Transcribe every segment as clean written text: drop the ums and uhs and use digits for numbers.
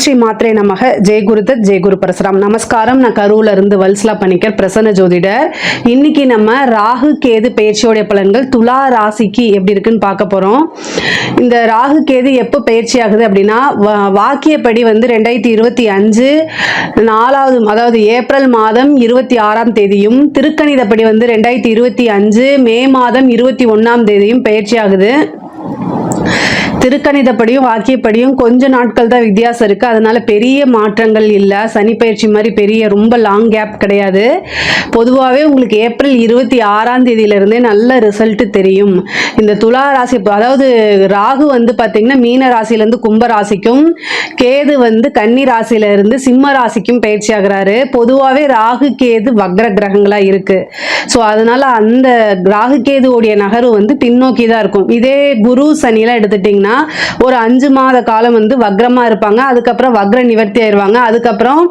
ஸ்ரீ மாத்ரே நமக. ஜெய் குருதத், ஜெய் குரு பரசுராம். நமஸ்காரம். நான் கரூர்ல இருந்து வல்சலா பணிக்கர், பிரசன்ன ஜோதிடர். இன்னைக்கு நம்ம ராகு கேது பயிற்சியோடைய பலன்கள் துலா ராசிக்கு எப்படி இருக்குன்னு பார்க்க போறோம். இந்த ராகு கேது எப்போ பயிற்சி ஆகுது அப்படின்னா, வாக்கியப்படி 2025 4வது, அதாவது ஏப்ரல் மாதம் 26ஆம் தேதியும், திருக்கணிதப்படி 2025 மே மாதம் 21ஆம் தேதியும் பயிற்சி ஆகுது. திருக்கணிதப்படியும் வாக்கியப்படியும் கொஞ்ச நாட்கள் தான் வித்தியாசம் இருக்கு. அதனால பெரிய மாற்றங்கள் இல்லை. சனி பயிற்சி மாதிரி பெரிய ரொம்ப லாங் கேப் கிடையாது. பொதுவாகவே உங்களுக்கு ஏப்ரல் 26ஆம் தேதியிலிருந்தே நல்ல ரிசல்ட் தெரியும். இந்த துலா ராசி, அதாவது ராகு பார்த்தீங்கன்னா மீன ராசியிலேருந்து கும்ப ராசிக்கும், கேது கன்னி ராசியிலிருந்து சிம்ம ராசிக்கும் பயிற்சி ஆகிறாரு. பொதுவாகவே ராகு கேது வக்ர கிரகங்களா இருக்கு. ஸோ அதனால அந்த ராகு கேதுவோடைய நகர்வு பின்னோக்கி தான் இருக்கும். இதே குரு சனிலாம் எடுத்துட்டிங்கன்னா ஒரு 5 மாத காலம் வக்ரமா இருப்பாங்க. அதுக்கப்புறம் வக்ர நிவர்த்தி ஆயிடுவாங்க. அதுக்கப்புறம்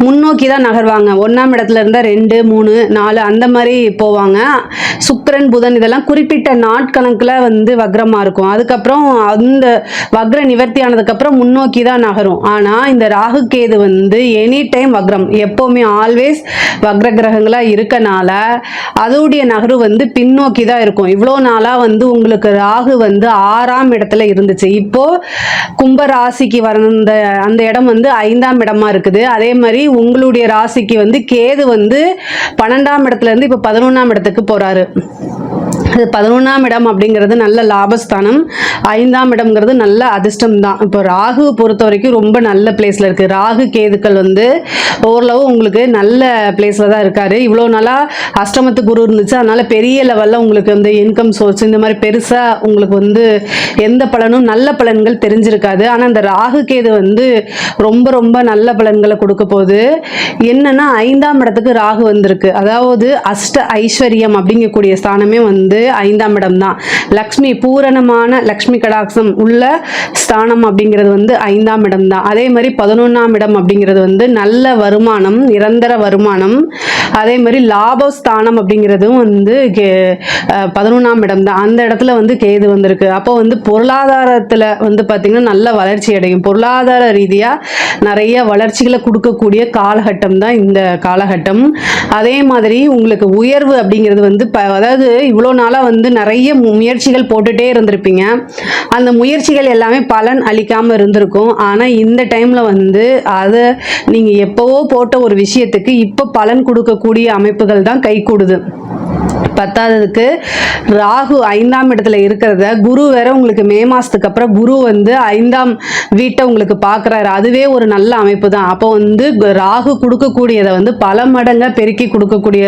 முன்னோக்கி தான் நகர்வாங்க. 1ஆம் இடத்துல இருந்தா 2, 3, 4 அந்த மாதிரி போவாங்க. சுக்கிரன் புதன் இதெல்லாம் குறிப்பிட்ட நாட்கணக்கில் வக்ரமா இருக்கும். அதுக்கப்புறம் அந்த வக்ர நிவர்த்தி ஆனதுக்கப்புறம் முன்னோக்கி தான் நகரும். ஆனால் இந்த ராகு கேது எனி டைம் வக்ரம், எப்போவுமே ஆல்வேஸ் வக்ர கிரகங்களா இருக்கனால அதோடைய நகர்வு பின்னோக்கி தான் இருக்கும். இவ்வளோ நாளாக உங்களுக்கு ராகு 6ஆம் இடத்துல இருந்துச்சு. இப்போ கும்ப ராசிக்கு வந்த அந்த இடம் 5ஆம் இடமா இருக்குது. அதே மாதிரி உங்களுடைய ராசிக்கு கேது 12ஆம் இடத்துல இருந்து இப்போ 11ஆம் இடத்துக்கு போறாரு. 11ஆம் இடம் அப்படிங்கிறது நல்ல லாபஸ்தானம். 5ஆம் இடம்ங்கிறது நல்ல அதிர்ஷ்டம் தான். இப்போ ராகு பொறுத்த வரைக்கும் ரொம்ப நல்ல பிளேஸ்ல இருக்கு. ராகு கேதுக்கள் ஓரளவு உங்களுக்கு நல்ல பிளேஸ்ல தான் இருக்காரு. இவ்வளோ நாளா அஷ்டமத்து குரு இருந்துச்சு. அதனால பெரிய லெவல்ல உங்களுக்கு இன்கம் சோர்ஸ் இந்த மாதிரி பெருசா உங்களுக்கு எந்த பலனும் நல்ல பலன்கள் தெரிஞ்சிருக்காது. ஆனால் இந்த ராகு கேது ரொம்ப ரொம்ப நல்ல பலன்களை கொடுக்க போகுது. என்னன்னா 5ஆம் இடத்துக்கு ராகு வந்திருக்கு. அதாவது அஷ்ட ஐஸ்வர்யம் அப்படிங்கக்கூடிய ஸ்தானமே 5ஆம் இடம் தான். லக்ஷ்மி, பூரணமான லக்ஷ்மி கடாட்சம் உள்ள ஸ்தானம் அப்படிங்கிறது 5ஆம் இடம் தான். அதே மாதிரி 11ஆம் இடம் அப்படிங்கிறது நல்ல வருமானம், நிரந்தர வருமானம். அதே மாதிரி லாபஸ்தானம் அப்படிங்கிறதும் 11ஆம் இடம் தான். அந்த இடத்துல கேது வந்திருக்கு. அப்போ பொருளாதாரத்தில் பார்த்தீங்கன்னா நல்ல வளர்ச்சி அடையும். பொருளாதார ரீதியாக நிறைய வளர்ச்சிகளை கொடுக்கக்கூடிய காலகட்டம் தான் இந்த காலகட்டம். அதே மாதிரி உங்களுக்கு உயர்வு அப்படிங்கிறது அதாவது இவ்வளோ நாளாக நிறைய முயற்சிகள் போட்டுட்டே இருந்திருப்பீங்க. அந்த முயற்சிகள் எல்லாமே பலன் அளிக்காமல் இருந்திருக்கும். ஆனால் இந்த டைமில் அதை நீங்கள் எப்போவோ போட்ட ஒரு விஷயத்துக்கு இப்போ பலன் கொடுக்கக்கூடிய அமைப்புகள் தான் கை கூடுது. பத்தாவதுக்கு ராகு 5ஆம் இடத்துல இருக்கிறத குரு வேற உங்களுக்கு மே மாசத்துக்கு அப்புறம் குரு 5ஆம் வீட்டை உங்களுக்கு பார்க்குறாரு. அதுவே ஒரு நல்ல அமைப்பு தான். அப்போ ராகு கொடுக்கக்கூடியதை பல மடங்கா பெருக்கி கொடுக்கக்கூடிய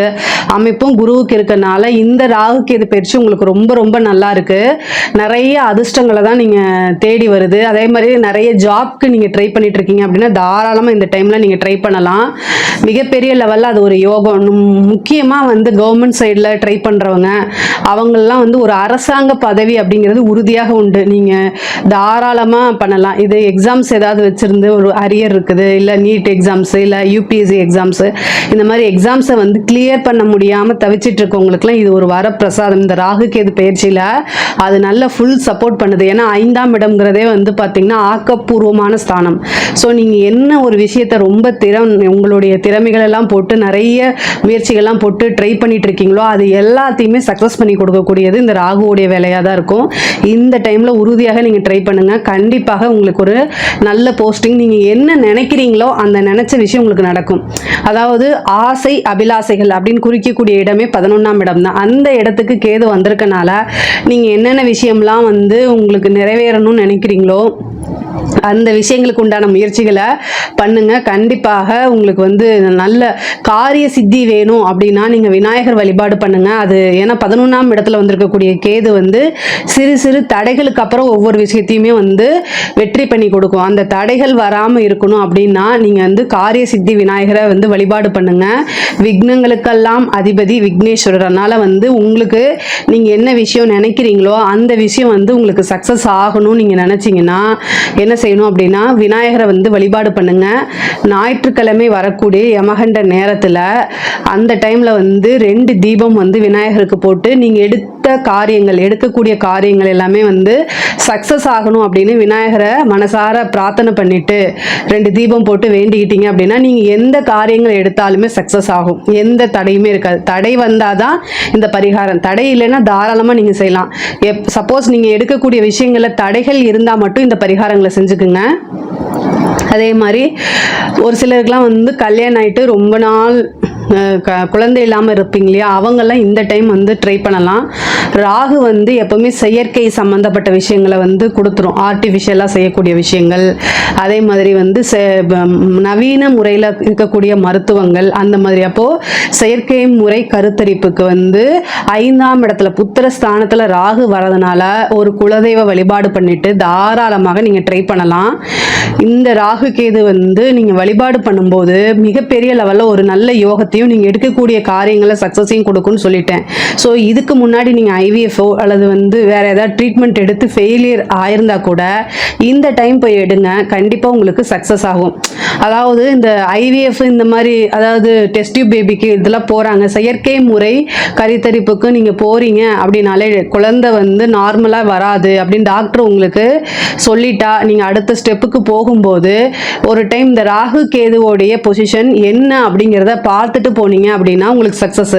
அமைப்பும் குருவுக்கு இருக்கனால இந்த ராகு கேது பயிற்சி உங்களுக்கு ரொம்ப ரொம்ப நல்லா இருக்கு. நிறைய அதிர்ஷ்டங்களை தான் நீங்க தேடி வருது. அதே மாதிரி நிறைய ஜாப்க்கு நீங்க ட்ரை பண்ணிட்டு இருக்கீங்க அப்படின்னா தாராளமாக இந்த டைம்ல நீங்க ட்ரை பண்ணலாம். மிகப்பெரிய லெவலில் அது ஒரு யோகம். முக்கியமாக கவர்மெண்ட் சைடில் ட்ரை பண்ணுறவங்க அவங்களெலாம் ஒரு அரசாங்க பதவி அப்படிங்கிறது உறுதியாக உண்டு. நீங்கள் தாராளமாக பண்ணலாம். இது எக்ஸாம்ஸ் ஏதாவது வச்சுருந்து ஒரு அரியர் இருக்குது, இல்லை நீட் எக்ஸாம்ஸு, இல்லை யூபிஎஸ்சி எக்ஸாம்ஸு, இந்த மாதிரி எக்ஸாம்ஸை கிளியர் பண்ண முடியாமல் தவிச்சிட்டு இருக்கவங்களுக்குலாம் இது ஒரு வரப்பிரசாதம். இந்த ராகு கேது பயிற்சியில் அது நல்ல ஃபுல் சப்போர்ட் பண்ணுது. ஏன்னா 5ஆம் இடம்ங்கிறதே பார்த்திங்கன்னா ஆக்கப்பூர்வமான ஸ்தானம். ஸோ நீங்கள் என்ன ஒரு விஷயத்தை ரொம்ப உங்களுடைய திறமைகளெல்லாம் போட்டு நிறைய முயற்சிகள்லாம் போட்டு ட்ரை பண்ணிட்டு இருக்கீங்களோ அது எல்லாத்தையுமே சக்ஸஸ் பண்ணி கொடுக்கக்கூடியது இந்த ராகுவோடைய வேலையாக தான் இருக்கும். இந்த டைமில் உறுதியாக நீங்கள் ட்ரை பண்ணுங்கள். கண்டிப்பாக உங்களுக்கு ஒரு நல்ல போஸ்டிங், நீங்கள் என்ன நினைக்கிறீங்களோ அந்த நினச்ச விஷயம் உங்களுக்கு நடக்கும். அதாவது ஆசை அபிலாசைகள் அப்படின்னு குறிக்கக்கூடிய இடமே 11ஆம் இடம் தான். அந்த இடத்துக்கு கேது வந்திருக்கனால நீங்கள் என்னென்ன விஷயம்லாம் உங்களுக்கு நிறைவேறணும்னு நினைக்கிறீங்களோ அந்த விஷயங்களுக்கு உண்டான முயற்சிகளை பண்ணுங்க. கண்டிப்பாக உங்களுக்கு நல்ல காரிய சித்தி வேணும் அப்படின்னா நீங்கள் விநாயகர் வழிபாடு பண்ணுங்க. அது ஏன்னா 11ஆம் இடத்துல வந்திருக்கக்கூடிய கேது சிறு சிறு தடைகளுக்கு அப்புறம் ஒவ்வொரு விஷயத்தையுமே வெற்றி பண்ணி கொடுக்கும். அந்த தடைகள் வராமல் இருக்கணும் அப்படின்னா நீங்கள் காரிய சித்தி விநாயகரை வழிபாடு பண்ணுங்க. விக்னங்களுக்கெல்லாம் அதிபதி விக்னேஸ்வரர். அதனால உங்களுக்கு நீங்கள் என்ன விஷயம் நினைக்கிறீங்களோ அந்த விஷயம் உங்களுக்கு சக்ஸஸ் ஆகணும்னு நீங்கள் நினச்சிங்கன்னா என்ன செய்யணும், செய்யணும் அப்படின்னா விநாயகரை வந்து வழிபாடு பண்ணுங்க. ஞாயிற்றுக்கிழமை வரக்கூடிய யமகண்ட நேரத்தில் அந்த டைமில் வந்து 2 தீபம் வந்து விநாயகருக்கு போட்டு நீங்கள் எடுக்கக்கூடிய காரியங்கள் எல்லாமே வந்து சக்ஸஸ் ஆகணும் அப்படின்னு விநாயகரை மனசார பிரார்த்தனை பண்ணிட்டு 2 தீபம் போட்டு வேண்டிக்கிட்டீங்க அப்படின்னா நீங்கள் எந்த காரியங்கள் எடுத்தாலுமே சக்ஸஸ் ஆகும். எந்த தடையுமே இருக்காது. தடை வந்தாதான் இந்த பரிகாரம். தடை இல்லைன்னா தாராளமாக நீங்கள் செய்யலாம். சப்போஸ் நீங்கள் எடுக்கக்கூடிய விஷயங்களில் தடைகள் இருந்தால் மட்டும் இந்த பரிகாரங்களை செஞ்சுக்குங்க. அதே மாதிரி ஒரு சிலருக்குலாம் வந்து கல்யாணம் ஆகிட்டு ரொம்ப நாள் குழந்தை இல்லாமல் இருப்பீங்க இல்லையா, அவங்கெல்லாம் இந்த டைம் வந்து ட்ரை பண்ணலாம். ராகு வந்து எப்பவுமே செயற்கை சம்மந்தப்பட்ட விஷயங்களை வந்து கொடுத்துரும், ஆர்டிஃபிஷியலாக செய்யக்கூடிய விஷயங்கள். அதே மாதிரி வந்து நவீன முறையில் இருக்கக்கூடிய மருத்துவங்கள் அந்த மாதிரி. அப்போது செயற்கை முறை கருத்தரிப்புக்கு வந்து 5ஆம் இடத்துல புத்திரஸ்தானத்தில் ராகு வரதுனால ஒரு குலதெய்வ வழிபாடு பண்ணிட்டு தாராளமாக நீங்கள் ட்ரை பண்ணலாம். இந்த ராகு கேது வந்து நீங்கள் வழிபாடு பண்ணும்போது மிகப்பெரிய லெவலில் ஒரு நல்ல யோகத்தையும் நீங்கள் எடுக்கக்கூடிய காரியங்களை சக்ஸஸையும் கொடுக்குன்னு சொல்லிட்டேன். ஸோ இதுக்கு முன்னாடி நீங்கள் ஐவிஎஃப்ஓ அல்லது வந்து வேறு ஏதாவது ட்ரீட்மெண்ட் எடுத்து ஃபெயிலியர் ஆயிருந்தா கூட இந்த டைம் போய் எடுங்க, கண்டிப்பாக உங்களுக்கு சக்ஸஸ் ஆகும். அதாவது இந்த ஐவிஎஃப் இந்த மாதிரி, அதாவது டெஸ்ட் டியூப் பேபிக்கு இதெல்லாம் போகிறாங்க, செயற்கை முறை கருத்தரிப்புக்கு நீங்கள் போகிறீங்க அப்படின்னாலே குழந்தை வந்து நார்மலாக வராது அப்படின்னு டாக்டர் உங்களுக்கு சொல்லிட்டா நீங்கள் அடுத்த ஸ்டெப்புக்கு போகும்போது ஒரு டைம் இந்த ராகு கேதுவோடைய பொசிஷன் என்ன அப்படிங்கிறத பார்த்துட்டு போனீங்க அப்படின்னா உங்களுக்கு சக்ஸஸ்.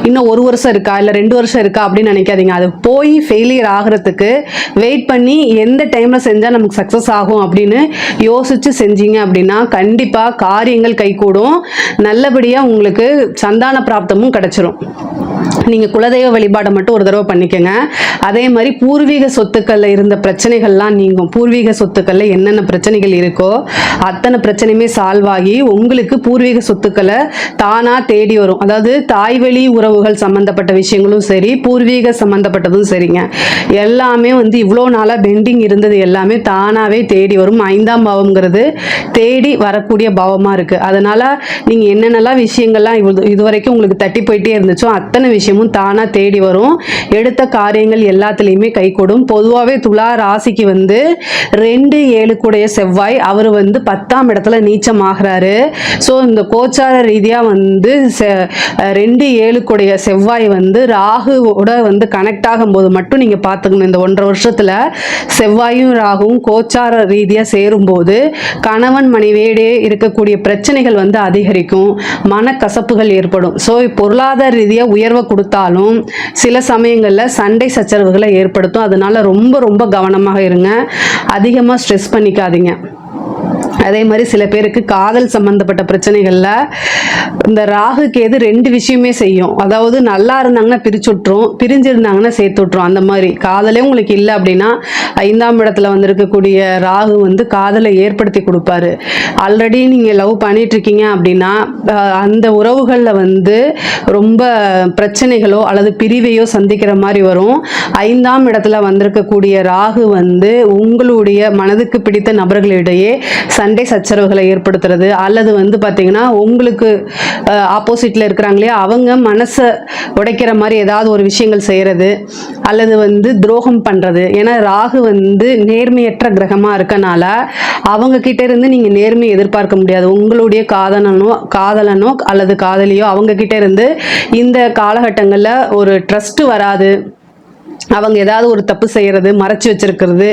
இன்னும் 1 வருஷம் இருக்கா இல்லை 2 வருஷம் இருக்கா அப்படின்னு நினைக்காதீங்க. அது போய் ஃபெயிலியர் ஆகிறதுக்கு வெயிட் பண்ணி எந்த டைமில் செஞ்சால் நமக்கு சக்ஸஸ் ஆகும் அப்படின்னு யோசித்து செஞ்சீங்க அப்படின்னா கண்டிப்பாக காரியங்கள் கைகூடும். நல்லபடியாக உங்களுக்கு சந்தான பிராப்தமும் கிடைச்சிரும். நீங்கள் குலதெய்வ வழிபாடை மட்டும் ஒரு தடவை பண்ணிக்கோங்க. அதே மாதிரி பூர்வீக சொத்துக்களில் இருந்த பிரச்சனைகள்லாம் நீங்கும். பூர்வீக சொத்துக்களில் என்னென்ன பிரச்சனைகள் இருக்கோ அத்தனை பிரச்சனையுமே சால்வ் ஆகி உங்களுக்கு பூர்வீக சொத்துக்களை தானாக தேடி வரும். அதாவது தாய்வழி உறவுகள் சம்மந்தப்பட்ட விஷயங்களும் சரி, பூர்வீக சம்மந்தப்பட்டதும் சரிங்க, எல்லாமே வந்து இவ்வளோ நாளாக பெண்டிங் இருந்தது எல்லாமே தானாகவே தேடி வரும். 5ஆம் பாவம்ங்கிறது தேடி வரக்கூடிய பாவமாக இருக்குது. அதனால் நீங்கள் என்னென்னலாம் விஷயங்கள்லாம் இதுவரைக்கும் உங்களுக்கு தட்டி போயிட்டே இருந்துச்சோ அத்தனை விஷயமும் தானாக தேடி வரும். எடுத்த காரியங்கள் எல்லாத்துலேயுமே கைகூடும். பொதுவாகவே துலா ராசிக்கு வந்து 2-7 கூடைய செவ்வாய் அவர் வந்து 10ஆம் இடத்துல நீச்சமாகிறாரு. ஸோ இந்த கோச்சார ரீதியாக வந்து 2-7 கூடைய செவ்வாய் வந்து ராகுவோட வந்து கனெக்ட் ஆகும்போது மட்டும் நீங்கள் பார்த்துக்கணும். இந்த 1.5 வருஷத்தில் செவ்வாயும் ராகுவும் கோச்சார ரீதியாக சேரும்போது கணவன் மனைவியிடையே இருக்கக்கூடிய பிரச்சனைகள் வந்து அதிகரிக்கும், மனக்கசப்புகள் ஏற்படும். ஸோ பொருளாதார ரீதியாக உயர்வை கொடுத்தாலும் சில சமயங்களில் சண்டை சச்சரவுகளை ஏற்படுத்தும். அதனால ரொம்ப ரொம்ப கவனமாக இருங்க, அதிகமாக ஸ்ட்ரெஸ் பண்ணிக்காதீங்க. அதே மாதிரி சில பேருக்கு காதல் சம்பந்தப்பட்ட பிரச்சனைகளில் இந்த ராகு கேது 2 விஷயமே செய்யும். அதாவது நல்லா இருந்தாங்கன்னா பிரிச்சு விட்டுரும், பிரிஞ்சிருந்தாங்கன்னா சேர்த்து விட்டுரும். அந்த மாதிரி காதலே உங்களுக்கு இல்லை அப்படின்னா 5ஆம் இடத்துல வந்து இருக்கக்கூடிய ராகு வந்து காதலை ஏற்படுத்தி கொடுப்பாரு. ஆல்ரெடி நீங்கள் லவ் பண்ணிட்டு இருக்கீங்க அப்படின்னா அந்த உறவுகளில் வந்து ரொம்ப பிரச்சனைகளோ அல்லது பிரிவையோ சந்திக்கிற மாதிரி வரும். 5ஆம் இடத்துல வந்திருக்கக்கூடிய ராகு வந்து உங்களுடைய மனதுக்கு பிடித்த நபர்களிடையே சண்டை சச்சரவுகளை ஏற்படுத்துறது, அல்லது வந்து பார்த்தீங்கன்னா உங்களுக்கு ஆப்போசிட்டில் இருக்கிறாங்களே அவங்க மனசை உடைக்கிற மாதிரி ஏதாவது ஒரு விஷயங்கள் செய்கிறது, அல்லது வந்து துரோகம் பண்ணுறது. ஏன்னா ராகு வந்து நேர்மையற்ற கிரகமாக இருக்கனால அவங்க கிட்ட இருந்து நீங்கள் நேர்மையை எதிர்பார்க்க முடியாது. உங்களுடைய காதலனோ அல்லது காதலியோ அவங்க கிட்ட இருந்து இந்த காலகட்டங்களில் ஒரு ட்ரஸ்ட் வராது. அவங்க ஏதாவது ஒரு தப்பு செய்கிறது, மறைச்சி வச்சிருக்கிறது,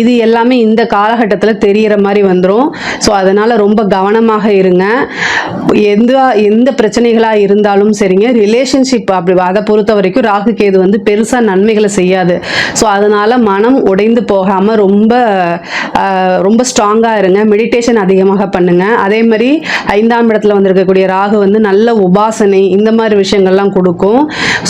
இது எல்லாமே இந்த காலகட்டத்தில் தெரிகிற மாதிரி வந்துடும். ஸோ அதனால் ரொம்ப கவனமாக இருங்க. எந்த பிரச்சனைகளாக இருந்தாலும் சரிங்க, ரிலேஷன்ஷிப் அப்படி அதை பொறுத்த வரைக்கும் ராகு கேது வந்து பெருசாக நன்மைகளை செய்யாது. ஸோ அதனால் மனம் உடைந்து போகாமல் ரொம்ப ஸ்ட்ராங்காக இருங்க. மெடிடேஷன் அதிகமாக பண்ணுங்கள். அதே மாதிரி 5ஆம் இடத்துல வந்திருக்கக்கூடிய ராகு வந்து நல்ல உபாசனை இந்த மாதிரி விஷயங்கள்லாம் கொடுக்கும்.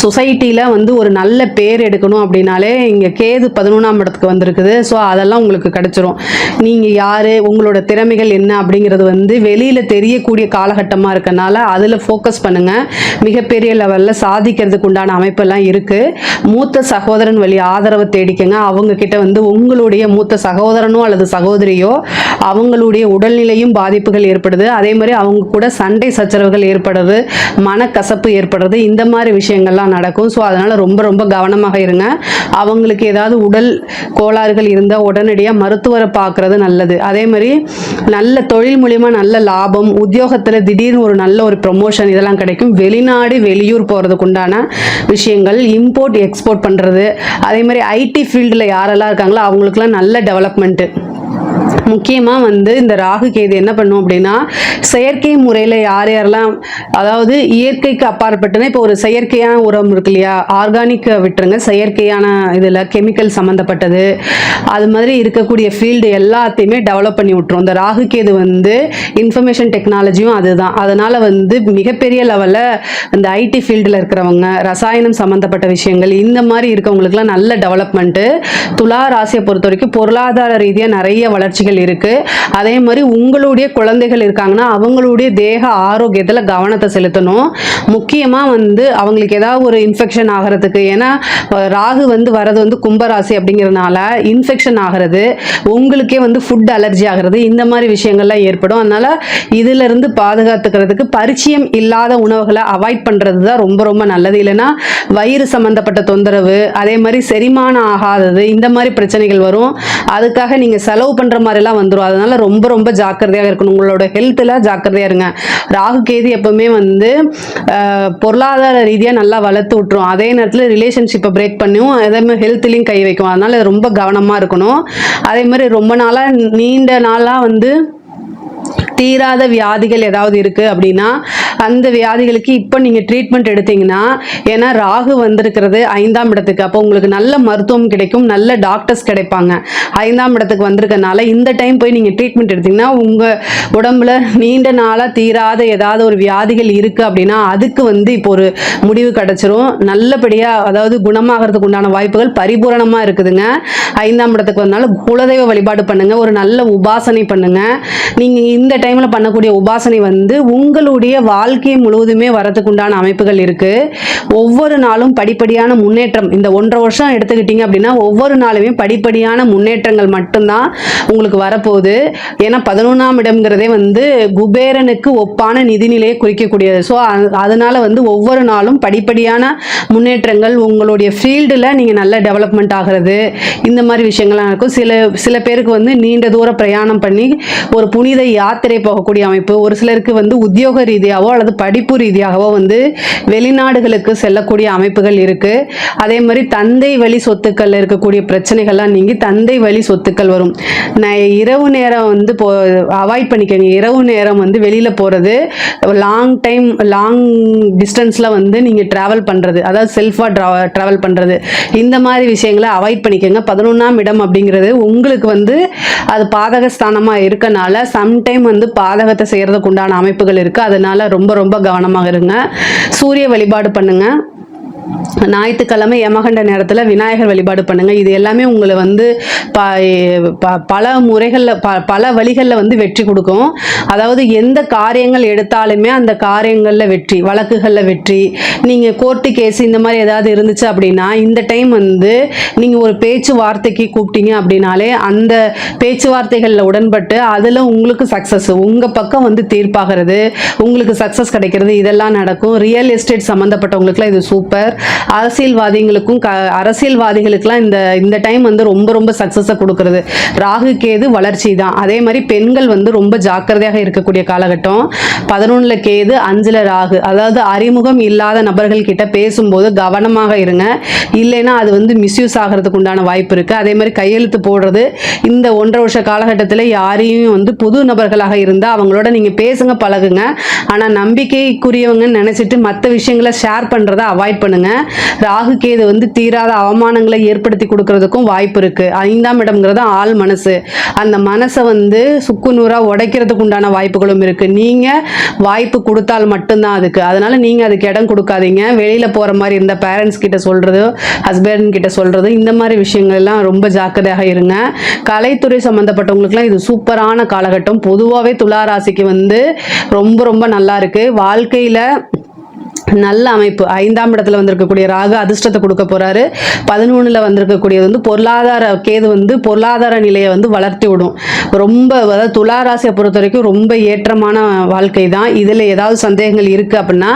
சொசைட்டியில் வந்து ஒரு நல்ல பேர் எடுக்கணும் அப்படின்னாலே இங்கே கேது 11ஆம் இடத்துக்கு வந்திருக்குது. ஸோ அதெல்லாம் உங்களுக்கு கிடைச்சிரும். நீங்கள் யார், உங்களோட திறமைகள் என்ன அப்படிங்கிறது வந்து வெளியில் தெரியக்கூடிய காலகட்டமாக இருக்கனால அதில் ஃபோக்கஸ் பண்ணுங்கள். மிகப்பெரிய லெவலில் சாதிக்கிறதுக்கு உண்டான அமைப்பெல்லாம் இருக்குது. மூத்த சகோதரன் வழி ஆதரவை தேடிக்கங்க. அவங்கக்கிட்ட வந்து உங்களுடைய மூத்த சகோதரனோ அல்லது சகோதரியோ அவங்களுடைய உடல்நிலையும் பாதிப்புகள் ஏற்படுது. அதே மாதிரி அவங்க கூட சண்டை சச்சரவுகள் ஏற்படுறது, மனக்கசப்பு ஏற்படுறது, இந்த மாதிரி விஷயங்கள்லாம் நடக்கும். ஸோ அதனால் ரொம்ப ரொம்ப கவனமாக இருங்க. அவங்களுக்கு ஏதாவது உடல் கோளாறுகள் இருந்தால் உடனடியாக மருத்துவரை பார்க்குறது நல்லது. அதே மாதிரி நல்ல தொழில் மூலிமா நல்ல லாபம், உத்தியோகத்தில் திடீர்னு ஒரு நல்ல ஒரு ப்ரொமோஷன் இதெல்லாம் கிடைக்கும். வெளிநாடு வெளியூர் போகிறதுக்கு உண்டான விஷயங்கள், இம்போர்ட் எக்ஸ்போர்ட் பண்ணுறது, அதே மாதிரி ஐடி ஃபீல்டில் யாரெல்லாம் இருக்காங்களோ அவங்களுக்குலாம் நல்ல டெவலப்மெண்ட்டு. முக்கியமாக இந்த ராகு கேது என்ன பண்ணும் அப்படின்னா, செயற்கை முறையில் யாரெல்லாம், அதாவது இயற்கைக்கு அப்பாற்பட்டுனா, இப்போ ஒரு செயற்கையான உரம் இருக்கு இல்லையா, ஆர்கானிக் விட்டுருங்க, செயற்கையான இதில் கெமிக்கல் சம்மந்தப்பட்டது அது மாதிரி இருக்கக்கூடிய ஃபீல்டு எல்லாத்தையுமே டெவலப் பண்ணி விட்டுரும். இந்த ராகு கேது இன்ஃபர்மேஷன் டெக்னாலஜியும் அதுதான். அதனால் மிகப்பெரிய லெவலில் இந்த ஐடி ஃபீல்டில் இருக்கிறவங்க, ரசாயனம் சம்மந்தப்பட்ட விஷயங்கள், இந்த மாதிரி இருக்கவங்களுக்குலாம் நல்ல டெவலப்மெண்ட்டு. துலா ராசியை பொறுத்த வரைக்கும் பொருளாதார ரீதியாக நிறைய வளர்ச்சிகள் இருக்கு. அதே மாதிரி உங்களுடைய குழந்தைகள் இருக்காங்கன்னா அவங்களுடைய தேக ஆரோக்கியத்தில் கவனத்தை செலுத்தணும். முக்கியமா அவங்களுக்கு ஏதாவது ஒரு இன்ஃபெக்ஷன் ஆகிறதுக்கு, ஏன்னா ராகு வரது கும்பராசி அப்படிங்கிறதுனால இன்ஃபெக்ஷன் ஆகிறது, உங்களுக்கே ஃபுட் அலர்ஜி ஆகிறது, இந்த மாதிரி விஷயங்கள்லாம் ஏற்படும். அதனால இதுல இருந்து பாதுகாத்துக்கிறதுக்கு பரிச்சயம் இல்லாத உணவுகளை அவாய்ட் பண்றது தான் ரொம்ப ரொம்ப நல்லது. இல்லைன்னா வயிறு சம்பந்தப்பட்ட தொந்தரவு, அதே மாதிரி செரிமானம் ஆகாதது, இந்த மாதிரி பிரச்சனைகள் வரும். அதுக்காக நீங்க செலவு பண்ற மாதிரி எல்லாம் வந்துடும். அதனால ரொம்ப ரொம்ப ஜாக்கிரதையாக இருக்கணும். உங்களோட ஹெல்த்ல ஜாக்கிரதையா இருங்க. ராகு கேது எப்பவுமே பொருளாதார ரீதியா நல்லா வளர்த்து விட்டுரும். அதே நேரத்தில் ரிலேஷன்ஷிப்பை பிரேக் பண்ணும், அதே மாதிரி ஹெல்த்லையும் கை வைக்கும். அதனால ரொம்ப கவனமா இருக்கணும். அதே மாதிரி ரொம்ப நாளா நீண்ட நாளா தீராத வியாதிகள் ஏதாவது இருக்குது அப்படின்னா அந்த வியாதிகளுக்கு இப்போ நீங்கள் ட்ரீட்மெண்ட் எடுத்தீங்கன்னா, ஏன்னா ராகு வந்திருக்கிறது 5ஆம் இடத்துக்கு, அப்போ உங்களுக்கு நல்ல மருத்துவம் கிடைக்கும், நல்ல டாக்டர்ஸ் கிடைப்பாங்க. 5ஆம் இடத்துக்கு வந்திருக்கனால இந்த டைம் போய் நீங்கள் ட்ரீட்மெண்ட் எடுத்தீங்கன்னா உங்கள் உடம்புல நீண்ட நாளாக தீராத ஏதாவது ஒரு வியாதிகள் இருக்குது அப்படின்னா அதுக்கு இப்போ ஒரு முடிவு கிடச்சிரும். நல்லபடியாக அதாவது குணமாகிறதுக்கு உண்டான வாய்ப்புகள் பரிபூரணமாக இருக்குதுங்க. 5ஆம் இடத்துக்கு வந்தனால குலதெய்வ வழிபாடு பண்ணுங்க, ஒரு நல்ல உபாசனை பண்ணுங்க. நீங்கள் இந்த டைமில் பண்ணக்கூடிய உபாசனை உங்களுடைய வாழ்க்கை முழுவதுமே வரதுக்கு உண்டான அமைப்புகள் இருக்கு. ஒவ்வொரு நாளும் படிப்படியான முன்னேற்றம். இந்த 1.5 வருஷம் எடுத்துக்கிட்டீங்க அப்படின்னா ஒவ்வொரு நாளுமே படிப்படியான முன்னேற்றங்கள் மட்டும்தான் உங்களுக்கு வரப்போகுது. ஏன்னா 11ஆம் இடம்ங்கிறதே குபேரனுக்கு ஒப்பான நிதிநிலையை குறிக்கக்கூடியது. ஸோ அதனால ஒவ்வொரு நாளும் படிப்படியான முன்னேற்றங்கள், உங்களுடைய ஃபீல்டில் நீங்கள் நல்ல டெவலப்மெண்ட் ஆகிறது, இந்த மாதிரி விஷயங்கள்லாம் இருக்கும். சில பேருக்கு நீண்ட தூர பிரயாணம் பண்ணி ஒரு புனித யாத்திரை போகக்கூடிய அமைப்பு, ஒரு சிலருக்கு உத்தியோக ரீதியாகவோ அல்லது படிப்பு ரீதியாகவோ வெளிநாடுகளுக்கு செல்லக்கூடிய அமைப்புகள் இருக்கு. அதே மாதிரி தந்தை வழி சொத்துக்கள் இருக்கக்கூடிய பிரச்சனைகள்லாம் நீங்கி தந்தை வழி சொத்துக்கள் வரும். இரவு நேரம் அவாய்ட் பண்ணிக்கங்க. இரவு நேரம் வெளியில போறது, லாங் டிஸ்டன்ஸ்ல நீங்க டிராவல் பண்றது, அதாவது செல்ஃபா டிராவல் பண்றது, இந்த மாதிரி விஷயங்களை அவாய்ட் பண்ணிக்கங்க. 11ஆம் இடம் அப்படிங்கிறது உங்களுக்கு அது பாதக ஸ்தானமா இருக்கனால சம்டைம் பாதகத்தை செய்யறதுக்கு உண்டான அமைப்புகள் இருக்கு. அதனால ரொம்ப ரொம்ப கவனமாக இருங்க. சூரிய வழிபாடு பண்ணுங்க. ஞாயிற்றுக்கிழமை யமகண்ட நேரத்தில் விநாயகர் வழிபாடு பண்ணுங்க. இது எல்லாமே உங்களை பல முறைகளில் பல வழிகளில் வெற்றி கொடுக்கும். அதாவது எந்த காரியங்கள் எடுத்தாலுமே அந்த காரியங்களில் வெற்றி, வழக்குகளில் வெற்றி. நீங்கள் கோர்ட்டு கேஸ் இந்த மாதிரி ஏதாவது இருந்துச்சு அப்படின்னா இந்த டைம் நீங்கள் ஒரு பேச்சுவார்த்தைக்கு கூப்பிட்டீங்க அப்படின்னாலே அந்த பேச்சுவார்த்தைகளில் உடன்பட்டு அதில் உங்களுக்கு சக்ஸஸ், உங்கள் பக்கம் தீர்ப்பாகிறது, உங்களுக்கு சக்ஸஸ் கிடைக்கிறது, இதெல்லாம் நடக்கும். ரியல் எஸ்டேட் சம்மந்தப்பட்டவங்களுக்குலாம் இது சூப்பர். அரசியல்வாதிகளுக்குலாம் இந்த டைம் ரொம்ப ரொம்ப சக்சஸை கொடுக்கிறது. ராகு கேது வளர்ச்சி தான். அதே மாதிரி பெண்கள் ரொம்ப ஜாக்கிரதையாக இருக்கக்கூடிய காலகட்டம். 11ல் கேது, 5ல் ராகு. அதாவது அறிமுகம் இல்லாத நபர்கள் கிட்ட பேசும்போது கவனமாக இருங்க, இல்லைன்னா அது மிஸ்யூஸ் ஆகிறதுக்கு உண்டான வாய்ப்பு இருக்கு. அதே மாதிரி கையெழுத்து போடுறது, இந்த 1.5 வருஷ காலகட்டத்தில் யாரையும் புது நபர்களாக இருந்தால் அவங்களோட நீங்க பேசுங்க, பழகுங்க. ஆனா நம்பிக்கைக்குரியவங்க நினைச்சிட்டு மற்ற விஷயங்களை ஷேர் பண்றதை அவாய்ட் பண்ணுங்க. ராகு கேது தீராத அவமானங்களை ஏற்படுத்தி கொடுக்கறதுக்கும் வாய்ப்பு இருக்கு. 5ஆம் இடம்ங்கிறது ஆள் மனசு. அந்த மனசை சுக்குநூறா உடைக்கிறதுக்கு உண்டான வாய்ப்புகளும் இருக்கு. நீங்க வாய்ப்பு கொடுத்தால் மட்டும்தான் அதுக்கு. அதனால நீங்க அதுக்கு இடம் கொடுக்காதீங்க. வெளியில போற மாதிரி இருந்த பேரண்ட்ஸ் கிட்ட சொல்றது, ஹஸ்பண்ட் கிட்ட சொல்றது, இந்த மாதிரி விஷயங்கள் எல்லாம் ரொம்ப ஜாக்கிரதையாக இருங்க. கலைத்துறை சம்பந்தப்பட்டவங்களுக்குலாம் இது சூப்பரான காலகட்டம். பொதுவாகவே துலா ராசிக்கு ரொம்ப ரொம்ப நல்லா இருக்கு. வாழ்க்கையில நல்ல அமைப்பு. 5ஆம் இடத்துல வந்திருக்கக்கூடிய ராகு அதிர்ஷ்டத்தை கொடுக்க போறாரு. 11ல் வந்திருக்கக்கூடியது வந்து பொருளாதார கேது வந்து பொருளாதார நிலையை வந்து வளர்த்தி விடும். ரொம்ப அதாவது துலா ராசியை பொறுத்த வரைக்கும் ரொம்ப ஏற்றமான வாழ்க்கை தான். இதில் ஏதாவது சந்தேகங்கள் இருக்குது அப்படின்னா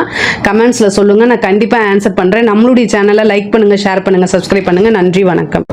கமெண்ட்ஸில் சொல்லுங்கள், நான் கண்டிப்பாக ஆன்சர் பண்ணுறேன். நம்மளுடைய சேனலை லைக் பண்ணுங்கள், ஷேர் பண்ணுங்கள், சப்ஸ்கிரைப் பண்ணுங்கள். நன்றி, வணக்கம்.